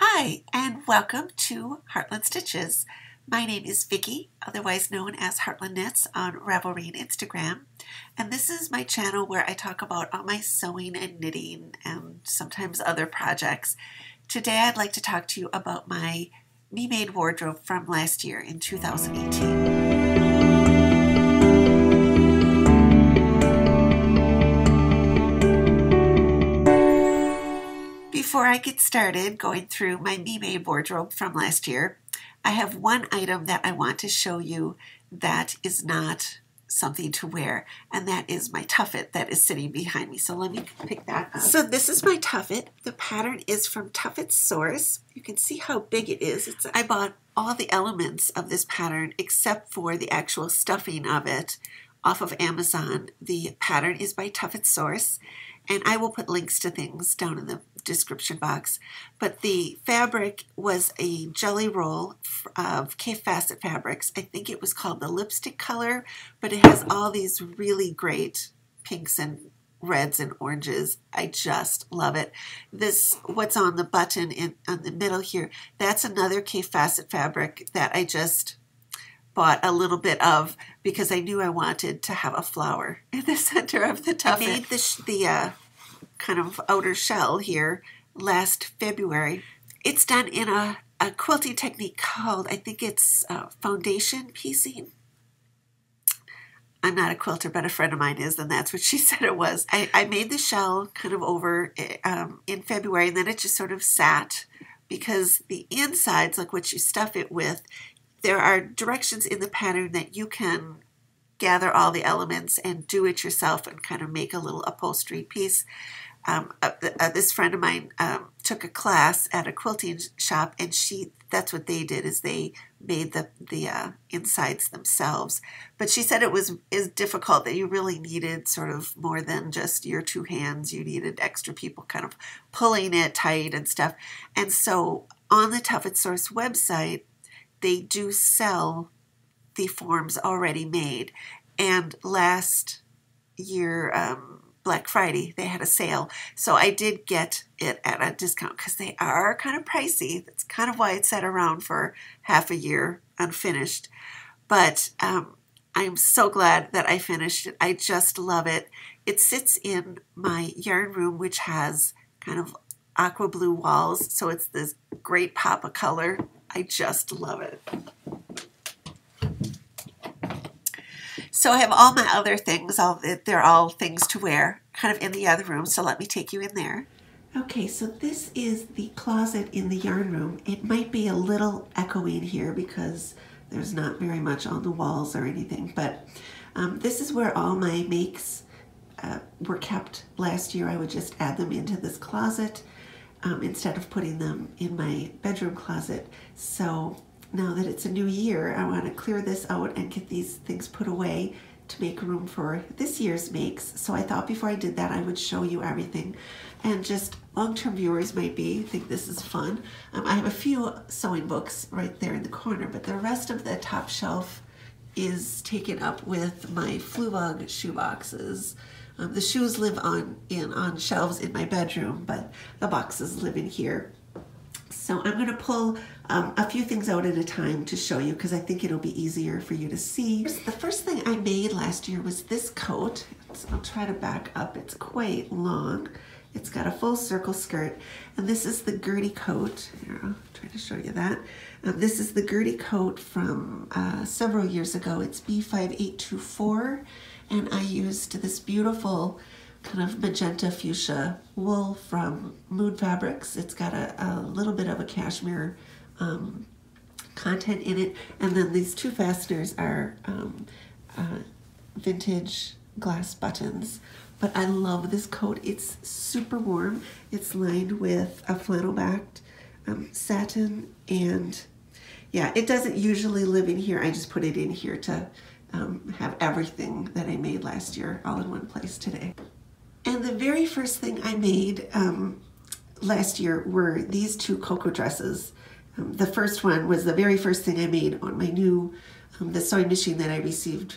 Hi, and welcome to Heartland Stitches. My name is Vicki, otherwise known as Heartland Knits on Ravelry and Instagram, and this is my channel where I talk about all my sewing and knitting and sometimes other projects. Today I'd like to talk to you about my me-made wardrobe from last year in 2018. Before I get started going through my me-made wardrobe from last year, I have one item that I want to show you that is not something to wear, and that is my tuffet that is sitting behind me. So let me pick that up. So this is my tuffet. The pattern is from Tuffet Source. You can see how big it is. I bought all the elements of this pattern except for the actual stuffing of it off of Amazon. The pattern is by Tuffet Source, and I will put links to things down in the description box. But the fabric was a jelly roll of Cape Facet fabrics. I think it was called the lipstick color, but it has all these really great pinks and reds and oranges. I just love it. This, what's on the button on the middle here, that's another Cape Facet fabric that I just bought a little bit of because I knew I wanted to have a flower in the center of the tuffet. I made the kind of outer shell here last February. It's done in a quilting technique called, I think it's foundation piecing. I'm not a quilter, but a friend of mine is, and that's what she said it was. I made the shell kind of over in February, and then it just sort of sat because the insides, like what you stuff it with, there are directions in the pattern that you can gather all the elements and do it yourself and kind of make a little upholstery piece. This friend of mine took a class at a quilting shop, and that's what they did, is they made the insides themselves. But she said it was difficult, that you really needed sort of more than just your two hands. You needed extra people kind of pulling it tight and stuff. And so on the Tuffet Source website, they do sell the forms already made. And last year, Black Friday, they had a sale. So I did get it at a discount because they are kind of pricey. That's kind of why it sat around for half a year unfinished. But I'm so glad that I finished it. I just love it. It sits in my yarn room, which has kind of aqua blue walls. So it's this great pop of color. I just love it. So I have all my other things, they're all things to wear, kind of in the other room, so let me take you in there. Okay, so this is the closet in the yarn room. It might be a little echoing here because there's not very much on the walls or anything, but this is where all my makes were kept last year. I would just add them into this closet instead of putting them in my bedroom closet. So now that it's a new year, I want to clear this out and get these things put away to make room for this year's makes. So I thought before I did that, I would show you everything. And just long-term viewers might think this is fun. I have a few sewing books right there in the corner, but the rest of the top shelf is taken up with my Fluog shoe boxes. The shoes live on shelves in my bedroom, but the boxes live in here. So I'm going to pull a few things out at a time to show you because I think it'll be easier for you to see. The first thing I made last year was this coat. I'll try to back up. It's quite long. It's got a full circle skirt, and this is the Gertie coat. Here, I'll try to show you that. This is the Gertie coat from several years ago. It's B5824, and I used this beautiful kind of magenta fuchsia wool from Mood Fabrics. It's got a little bit of a cashmere content in it, and then these two fasteners are vintage glass buttons. But I love this coat. It's super warm. It's lined with a flannel backed satin, and yeah, it doesn't usually live in here. I just put it in here to have everything that I made last year all in one place today. And the very first thing I made last year were these two cocoa dresses. The first one was the very first thing I made on my new the sewing machine that I received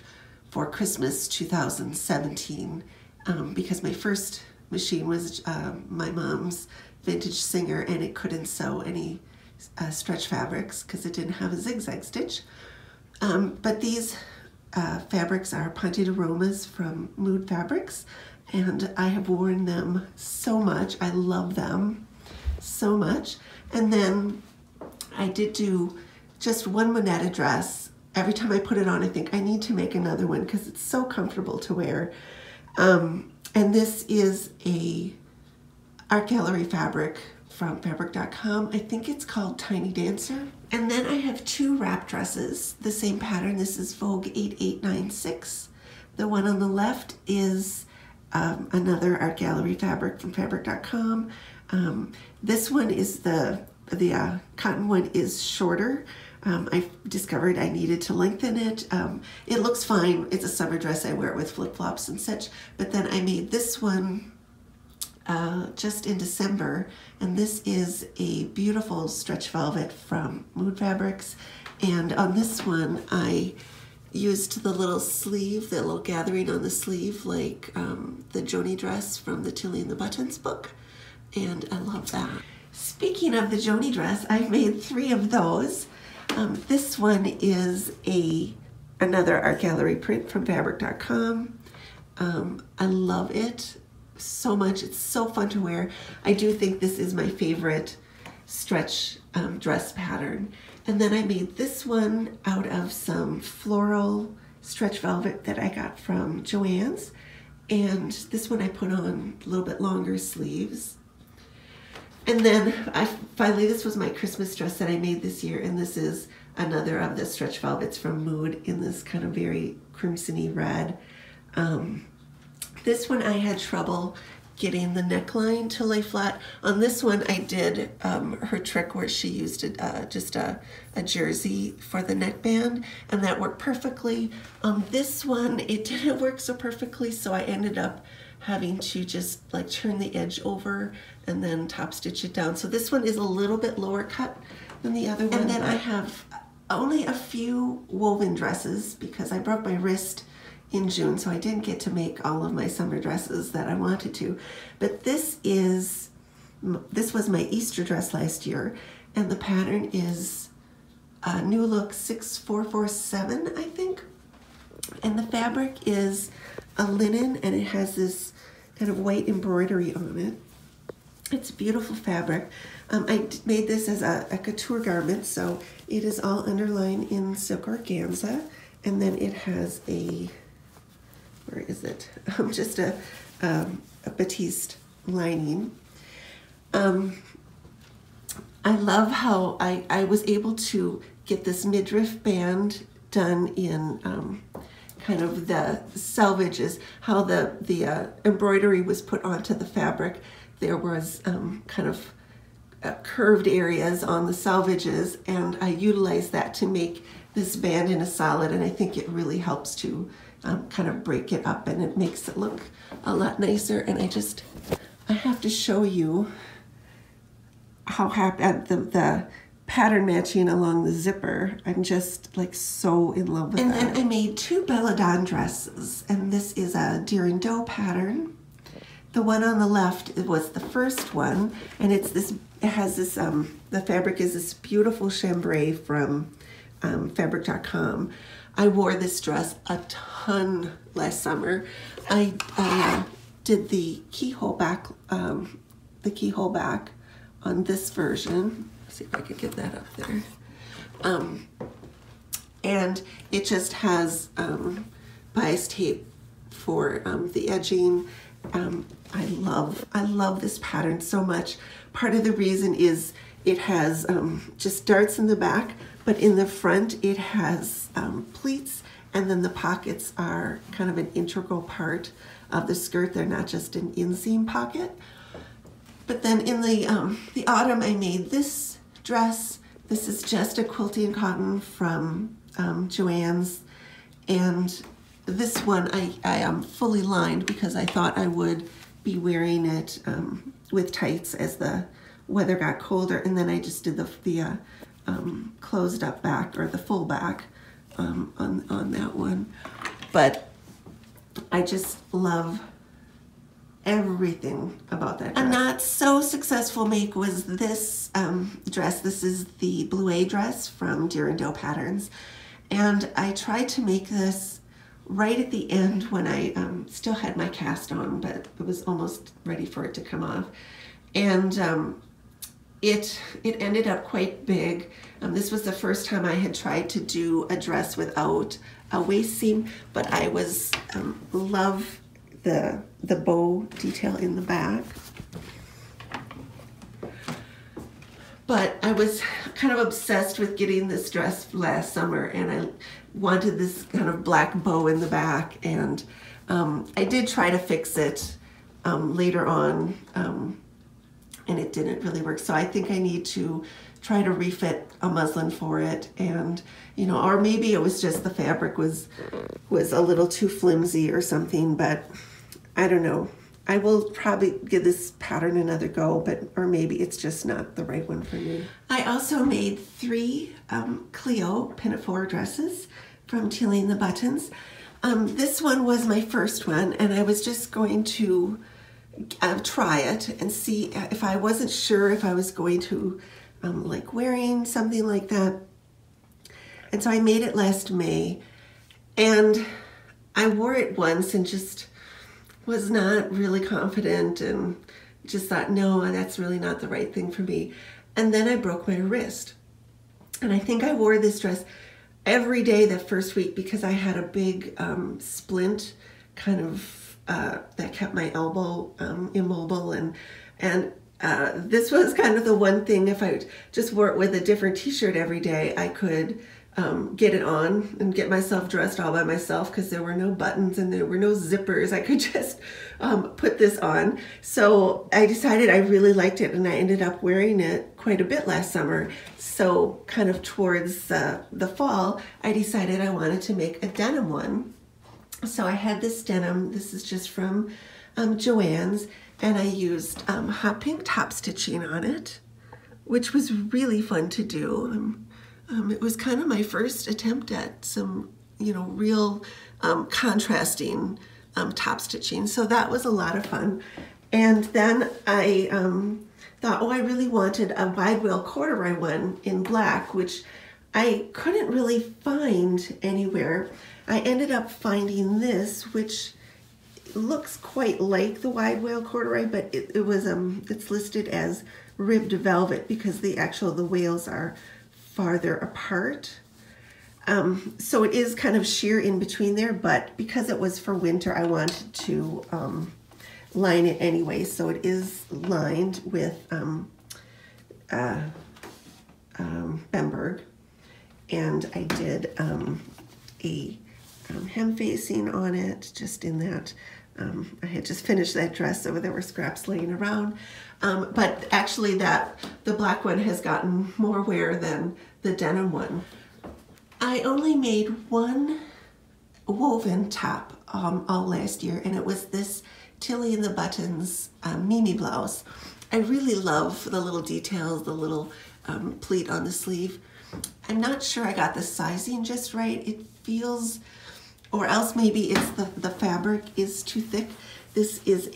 for Christmas 2017 because my first machine was my mom's. vintage Singer, and it couldn't sew any stretch fabrics because it didn't have a zigzag stitch. But these fabrics are Ponte Aromas from Mood Fabrics, and I have worn them so much. I love them so much. And then I did do just one Monetta dress. Every time I put it on, I think I need to make another one because it's so comfortable to wear. And this is a art gallery fabric from fabric.com. I think it's called Tiny Dancer. And then I have two wrap dresses, the same pattern. This is Vogue 8896. The one on the left is another art gallery fabric from fabric.com. This one is the cotton one is shorter. I discovered I needed to lengthen it. It looks fine. It's a summer dress. I wear it with flip-flops and such. But then I made this one just in December, and this is a beautiful stretch velvet from Mood Fabrics. And on this one, I used the little sleeve, the little gathering on the sleeve, like the Joni dress from the Tilly and the Buttons book, and I love that. Speaking of the Joni dress, I've made 3 of those. This one is another art gallery print from fabric.com. I love it so much. It's so fun to wear. I do think this is my favorite stretch dress pattern. And then I made this one out of some floral stretch velvet that I got from Joann's. And this one I put on a little bit longer sleeves. And then finally, this was my Christmas dress that I made this year, and this is another of the stretch velvets from Mood in this kind of very crimson-y red. This one I had trouble getting the neckline to lay flat. On this one I did her trick where she used just a jersey for the neckband, and that worked perfectly. On this one it didn't work so perfectly, so I ended up having to just like turn the edge over and then top stitch it down. So this one is a little bit lower cut than the other one. And then I have only a few woven dresses because I broke my wrist in June, so I didn't get to make all of my summer dresses that I wanted to. But this was my Easter dress last year, and the pattern is New Look 6447, I think. And the fabric is a linen, and it has this kind of white embroidery on it. It's beautiful fabric. I made this as a couture garment, so it is all underlined in silk organza, and then it has where is it? Just a batiste lining. I love how I was able to get this midriff band done in kind of the selvages, how the embroidery was put onto the fabric. There was kind of curved areas on the selvages, and I utilized that to make this band in a solid, and I think it really helps to kind of break it up, and it makes it look a lot nicer. And I have to show you how happy the pattern matching along the zipper. I'm just like so in love with that. And then I made 2 Belladonna dresses, and this is a Deer and Doe pattern. The one on the left was the first one, and it has this, the fabric is this beautiful chambray from fabric.com. I wore this dress a ton last summer. I did the keyhole back on this version. Let's see if I could get that up there. And it just has bias tape for the edging. I love this pattern so much. Part of the reason is it has just darts in the back, but in the front it has pleats, and then the pockets are kind of an integral part of the skirt. They're not just an inseam pocket. But then in the autumn I made this dress. This is just a quilting cotton from Joann's, and this one I am fully lined because I thought I would be wearing it with tights as the weather got colder, and then I just did the closed up back, or the full back on that one. But I just love everything about that dress. A not so successful make was this dress. This is the Blue dress from Deer & Doe Patterns. And I tried to make this right at the end when I still had my cast on, but it was almost ready for it to come off. And it ended up quite big. This was the first time I had tried to do a dress without a waist seam, but I love the bow detail in the back. But I was kind of obsessed with getting this dress last summer, and I wanted this kind of black bow in the back, and I did try to fix it later on, and it didn't really work. So I think I need to try to refit a muslin for it, and or maybe it was just the fabric was a little too flimsy or something, but I don't know. I will probably give this pattern another go, or maybe it's just not the right one for me. I also made 3 Cleo pinafore dresses from Tealing the Buttons. This one was my first one, and I was just going to try it and see if I wasn't sure if I was going to like wearing something like that. And so I made it last May, and I wore it once and just was not really confident and just thought, no, that's really not the right thing for me. And then I broke my wrist. And I think I wore this dress every day that first week because I had a big splint kind of that kept my elbow immobile. And this was kind of the one thing, if I just wore it with a different t-shirt every day, I could get it on and get myself dressed all by myself because there were no buttons and there were no zippers. I could just put this on. So I decided I really liked it, and I ended up wearing it quite a bit last summer. So kind of towards the fall, I decided I wanted to make a denim one. So I had this denim. This is just from Joann's, and I used hot pink top stitching on it, which was really fun to do. It was kind of my first attempt at some, real contrasting top stitching. So that was a lot of fun. And then I thought, I really wanted a wide wale corduroy one in black, which I couldn't really find anywhere. I ended up finding this, which looks quite like the wide wale corduroy, but it's listed as ribbed velvet because the wales are farther apart. So it is kind of sheer in between there, but because it was for winter, I wanted to line it anyway. So it is lined with Bemberg, and I did a hem facing on it, just in that I had just finished that dress, so there were scraps laying around. But actually the black one has gotten more wear than the denim one. I only made one woven top all last year, and it was this Tilly and the Buttons Mimi blouse. I really love the little details, the little pleat on the sleeve. I'm not sure I got the sizing just right. It feels, or else maybe it's the fabric is too thick. This is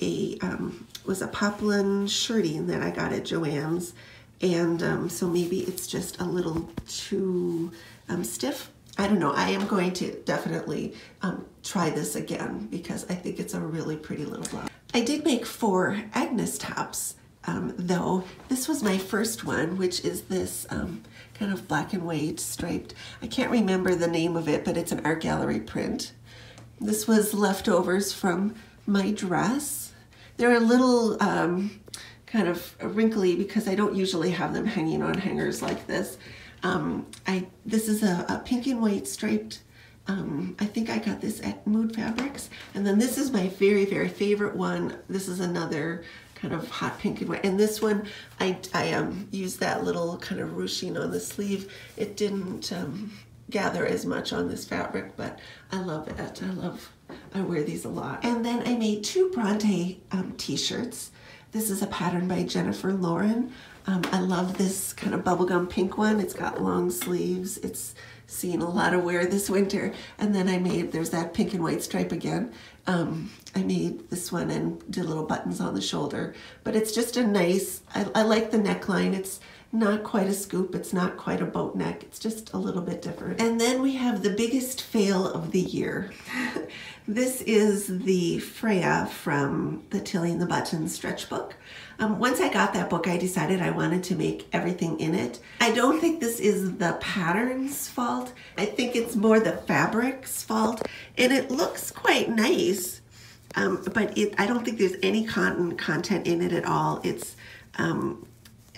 was a poplin shirting that I got at Joann's, and so maybe it's just a little too stiff. I don't know. I am going to definitely try this again because I think it's a really pretty little blouse. I did make 4 Agnes tops, though. This was my first one, which is this kind of black and white striped. I can't remember the name of it, but it's an art gallery print. This was leftovers from my dress. They're a little kind of wrinkly because I don't usually have them hanging on hangers like this. This is a pink and white striped, I think I got this at Mood Fabrics. And then this is my very, very favorite one. This is another kind of hot pink and white. And this one, I used that little kind of ruching on the sleeve. It didn't gather as much on this fabric, but I love it. I wear these a lot. And then I made 2 Bronte t-shirts. This is a pattern by Jennifer Lauren. I love this kind of bubblegum pink one. It's got long sleeves. It's seen a lot of wear this winter. And then I made, there's that pink and white stripe again. I made this one and did little buttons on the shoulder. But it's just a nice, I like the neckline. It's not quite a scoop. It's not quite a boat neck. It's just a little bit different. And then we have the biggest fail of the year. This is the Freya from the Tilly and the Buttons stretch book. Once I got that book, I decided I wanted to make everything in it. I don't think this is the pattern's fault. I think it's more the fabric's fault. And it looks quite nice, but I don't think there's any cotton content in it at all. It's,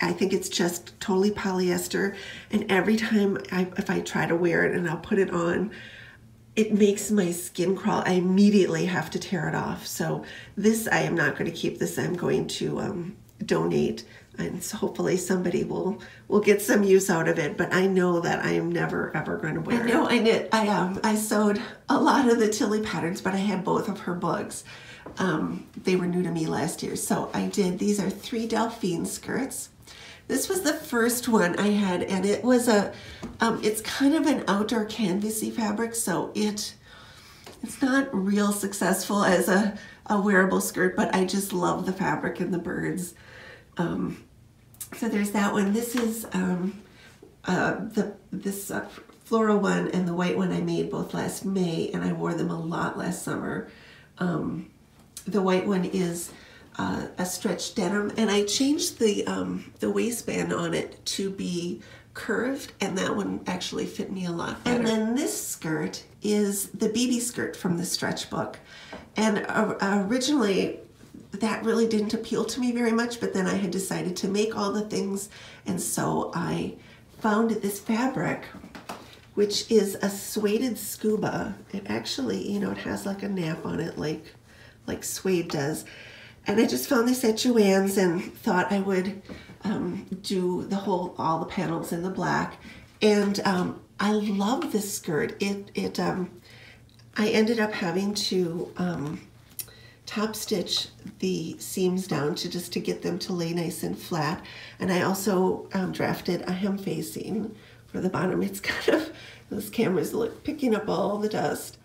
I think it's just totally polyester. And every time if I try to wear it and I'll put it on, it makes my skin crawl. I immediately have to tear it off. So this, I am not going to keep this. I'm going to donate, and so hopefully somebody will get some use out of it. But I know that I am never ever going to wear it. I know I knit. I sewed a lot of the Tilly patterns, but I had both of her books. They were new to me last year, so I did. These are 3 Delphine skirts. This was the first one I had, and it was it's kind of an outdoor canvasy fabric, so it's not real successful as a wearable skirt, but I just love the fabric and the birds. So there's that one. This is this floral one and the white one I made both last May, and I wore them a lot last summer. The white one is a stretch denim, and I changed the waistband on it to be curved, and that one actually fit me a lot better. And then this skirt is the BB skirt from the stretch book, and originally that really didn't appeal to me very much, but then I had decided to make all the things, and so I found this fabric, which is a suede scuba. It actually, it has like a nap on it, like suede does. And I just found this at Joann's and thought I would do all the panels in the black. And I love this skirt. I ended up having to top stitch the seams down just to get them to lay nice and flat. And I also drafted a hem facing for the bottom. It's kind of, this camera's picking up all the dust.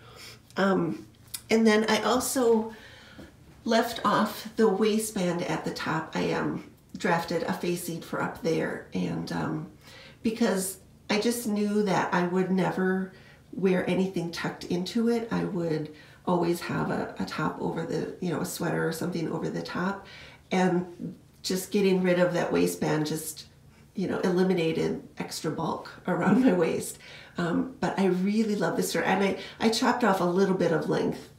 And then I also left off the waistband at the top. I drafted a facing for up there, and because I just knew that I would never wear anything tucked into it. I would always have a top over the, a sweater or something over the top, and just getting rid of that waistband just, eliminated extra bulk around my waist. But I really love this skirt, and I chopped off a little bit of length,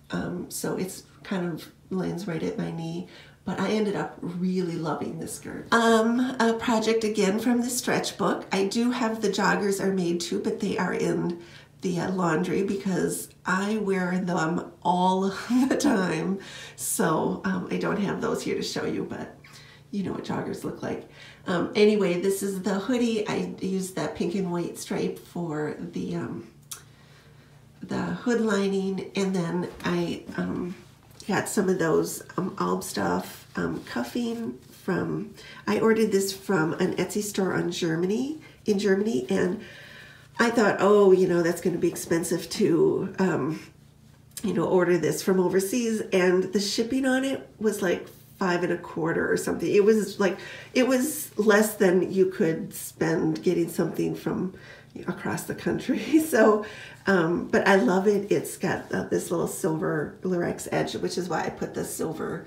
so it's kind of lands right at my knee, but I ended up really loving this skirt. A project again from the stretch book. I do have the joggers are made too, but they are in the laundry because I wear them all the time. So I don't have those here to show you, but you know what joggers look like. Anyway, this is the hoodie. I used that pink and white stripe for the hood lining, and then I got some of those Alb stuff cuffing from, I ordered this from an Etsy store in Germany, and I thought, oh, that's going to be expensive to, order this from overseas, and the shipping on it was like $5.25 or something. It was less than you could spend getting something from across the country. So, but I love it. It's got this little silver Lurex edge, which is why I put the silver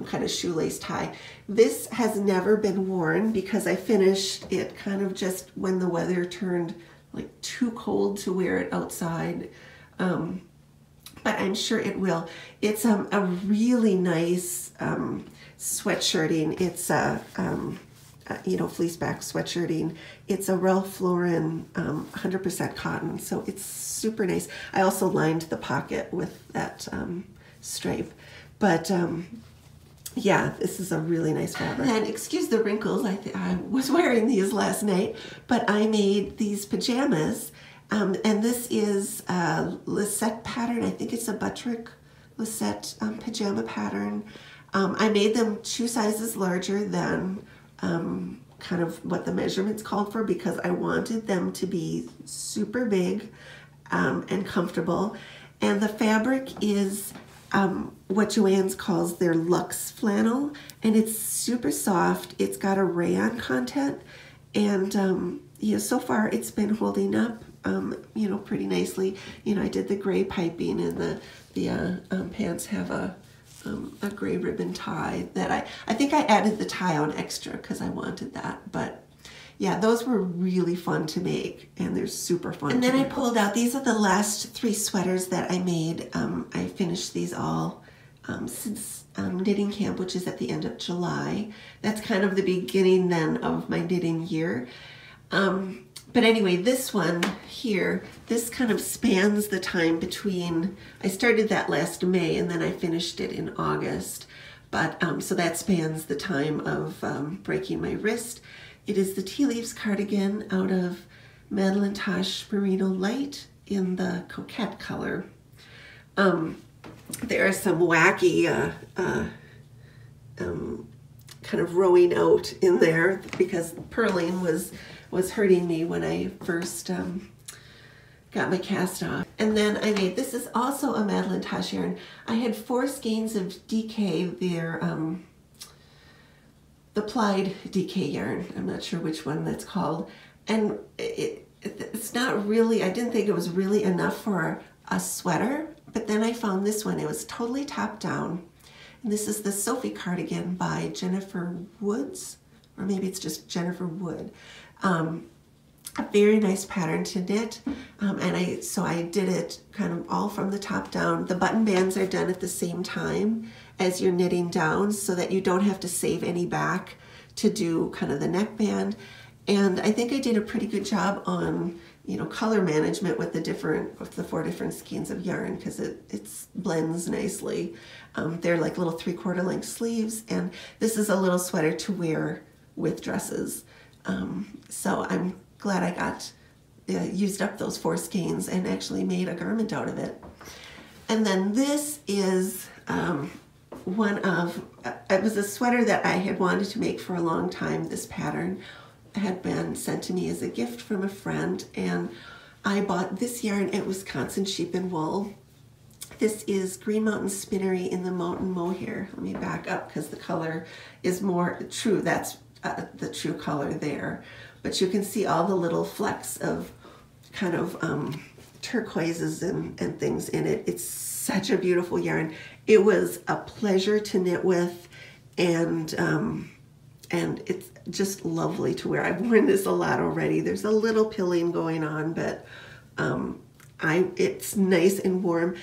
kind of shoelace tie. This has never been worn because I finished it kind of just when the weather turned like too cold to wear it outside. But I'm sure it will. It's a really nice sweatshirting. It's fleece back sweatshirting. It's a Ralph Lauren 100% cotton, so it's super nice. I also lined the pocket with that stripe, but yeah, this is a really nice fabric. And excuse the wrinkles, I was wearing these last night, but I made these pajamas, and this is a Lisette pattern. I think it's a Buttrick Lisette pajama pattern. I made them 2 sizes larger than kind of what the measurements called for, because I wanted them to be super big and comfortable. And the fabric is what Joann's calls their luxe flannel, and it's super soft. It's got a rayon content, and so far it's been holding up pretty nicely. I did the gray piping, and the pants have a gray ribbon tie that I think I added the tie on extra because I wanted that. But yeah, those were really fun to make, and they're super fun. And then I pulled out, these are the last 3 sweaters that I made. I finished these all since knitting camp, which is at the end of July. That's kind of the beginning then of my knitting year. But anyway, this one here, this kind of spans the time between, I started that last May and then I finished it in August. But so that spans the time of breaking my wrist. It is the Tea Leaves cardigan out of Madeline Tosh Merino Light in the Coquette color. There are some wacky kind of rowing out in there because purling was hurting me when I first got my cast off. And then I made, this is also a Madeline Tosh yarn. I had 4 skeins of DK, the plied DK yarn. I'm not sure which one that's called. And it's not really, I didn't think it was really enough for a sweater, but then I found this one. It was totally top down. And this is the Sophie cardigan by Jennifer Woods, or maybe it's just Jennifer Wood. A very nice pattern to knit, and so I did it kind of all from the top down. The button bands are done at the same time as you're knitting down so that you don't have to save any back to do kind of the neckband. And I think I did a pretty good job on color management with the 4 different skeins of yarn, because it blends nicely. They're like little 3/4 length sleeves, and this is a little sweater to wear with dresses. So I'm glad I got used up those 4 skeins and actually made a garment out of it. And then this is it was a sweater that I had wanted to make for a long time. This pattern had been sent to me as a gift from a friend, and I bought this yarn at Wisconsin Sheep and Wool. This is Green Mountain Spinnery in the Mountain Mohair. Let me back up because the color is more true. That's the true color there. But you can see all the little flecks of kind of turquoises and things in it. It's such a beautiful yarn. It was a pleasure to knit with, and it's just lovely to wear. I've worn this a lot already. There's a little pilling going on, but it's nice and warm.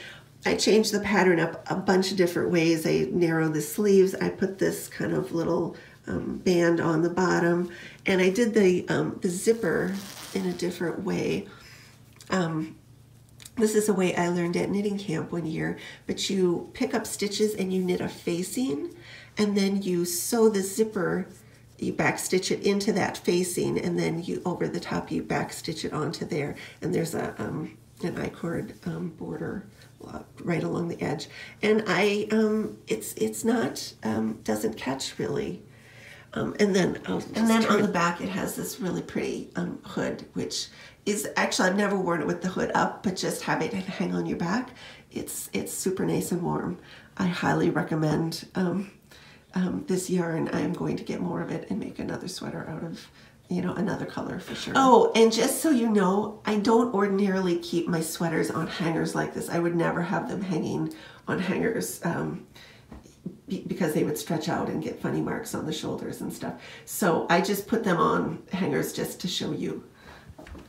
I changed the pattern up a bunch of different ways. I narrowed the sleeves. I put this kind of little band on the bottom, and I did the zipper in a different way. This is a way I learned at knitting camp one year, but you pick up stitches and you knit a facing, and then you sew the zipper, you back stitch it into that facing, and then you over the top you back stitch it onto there, and there's an I-cord border right along the edge, and it's not doesn't catch really. And then on the back it has this really pretty hood, which is actually, I've never worn it with the hood up, but just have it hang on your back. It's super nice and warm. I highly recommend this yarn. I'm going to get more of it and make another sweater out of another color for sure. Oh, and just so you know, I don't ordinarily keep my sweaters on hangers like this. I would never have them hanging on hangers because they would stretch out and get funny marks on the shoulders and stuff. So I just put them on hangers just to show you.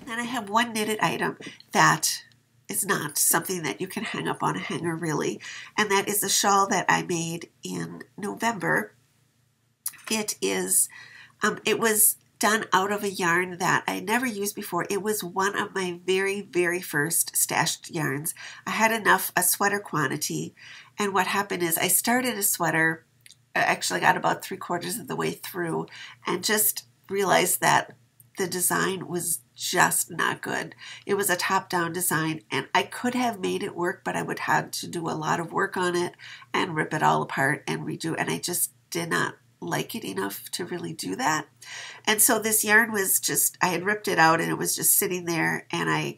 Then I have one knitted item that is not something that you can hang up on a hanger really, and that is a shawl that I made in November. It was done out of a yarn that I never used before. It was one of my very, very first stashed yarns. I had a sweater quantity, and what happened is I started a sweater, I actually got about 3/4 of the way through, and just realized that the design was just not good. It was a top-down design, and I could have made it work, but I would have to do a lot of work on it and rip it all apart and redo, and I just did not like it enough to really do that. And so this yarn was just, I had ripped it out and it was just sitting there, and I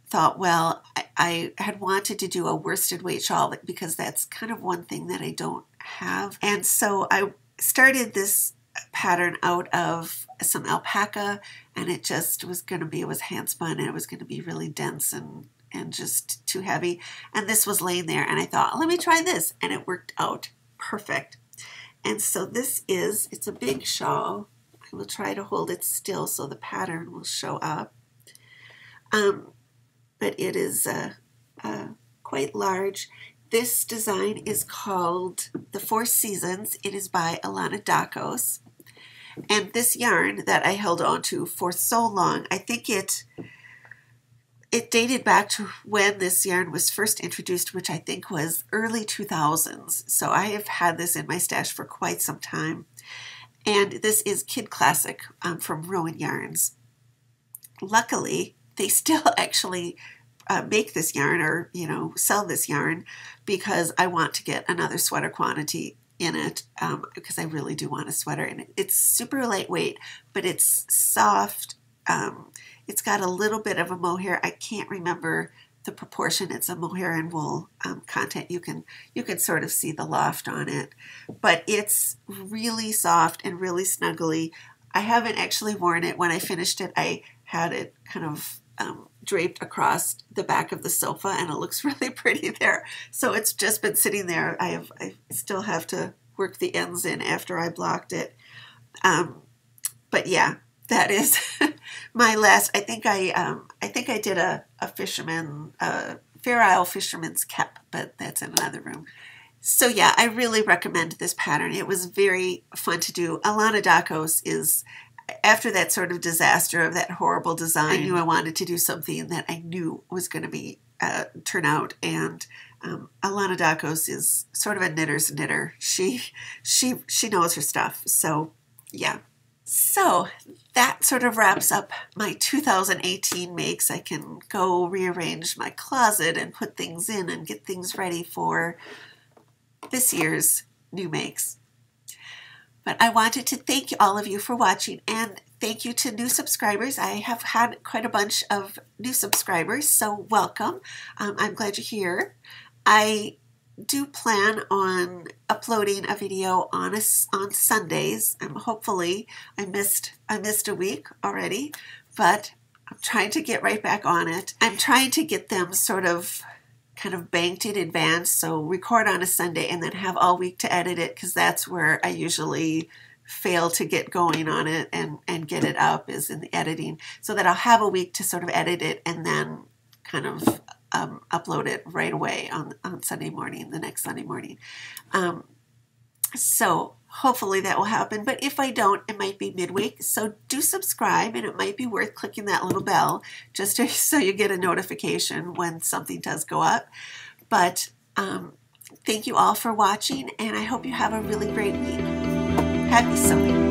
thought, well, I had wanted to do a worsted weight shawl because that's kind of one thing that I don't have. And so I started this pattern out of some alpaca, and it just was going to be, it was hand spun, and it was going to be really dense and just too heavy. And this was laying there, and I thought, let me try this, and it worked out perfect. And so this is, it's a big shawl. I will try to hold it still so the pattern will show up. But it is quite large. This design is called The Four Seasons. It is by Alana Dakos. And this yarn that I held on to for so long, I think it dated back to when this yarn was first introduced, which I think was early 2000s. So I have had this in my stash for quite some time. And this is Kid Classic from Rowan Yarns. Luckily, they still actually make this yarn, or sell this yarn, because I want to get another sweater quantity in it, because I really do want a sweater. And it's super lightweight, but it's soft. It's got a little bit of a mohair. I can't remember the proportion. It's a mohair and wool content. You can sort of see the loft on it, but it's really soft and really snuggly. I haven't actually worn it. When I finished it, I had it kind of draped across the back of the sofa, and it looks really pretty there. So it's just been sitting there. I still have to work the ends in after I blocked it. But yeah, that is my last. I think I did a fisherman, Fair Isle fisherman's cap, but that's in another room. So yeah, I really recommend this pattern. It was very fun to do. Alana Dakos is, after that sort of disaster of that horrible design, I knew I wanted to do something that I knew was going to be turn out. And Alana Dakos is sort of a knitter's knitter. She knows her stuff. So yeah. So that sort of wraps up my 2018 makes. I can go rearrange my closet and put things in and get things ready for this year's new makes. But I wanted to thank all of you for watching, and thank you to new subscribers. I have had quite a bunch of new subscribers, so welcome. I'm glad you're here. I do plan on uploading a video on Sundays. Hopefully, I missed a week already, but I'm trying to get right back on it. I'm trying to get them sort of kind of banked in advance, so record on a Sunday and then have all week to edit it, because that's where I usually fail to get going on it and get it up, is in the editing, so that I'll have a week to sort of edit it and then kind of upload it right away on Sunday morning, the next Sunday morning. So hopefully that will happen, but if I don't, it might be midweek. So do subscribe, and it might be worth clicking that little bell just so you get a notification when something does go up. But thank you all for watching, and I hope you have a really great week. Happy sewing.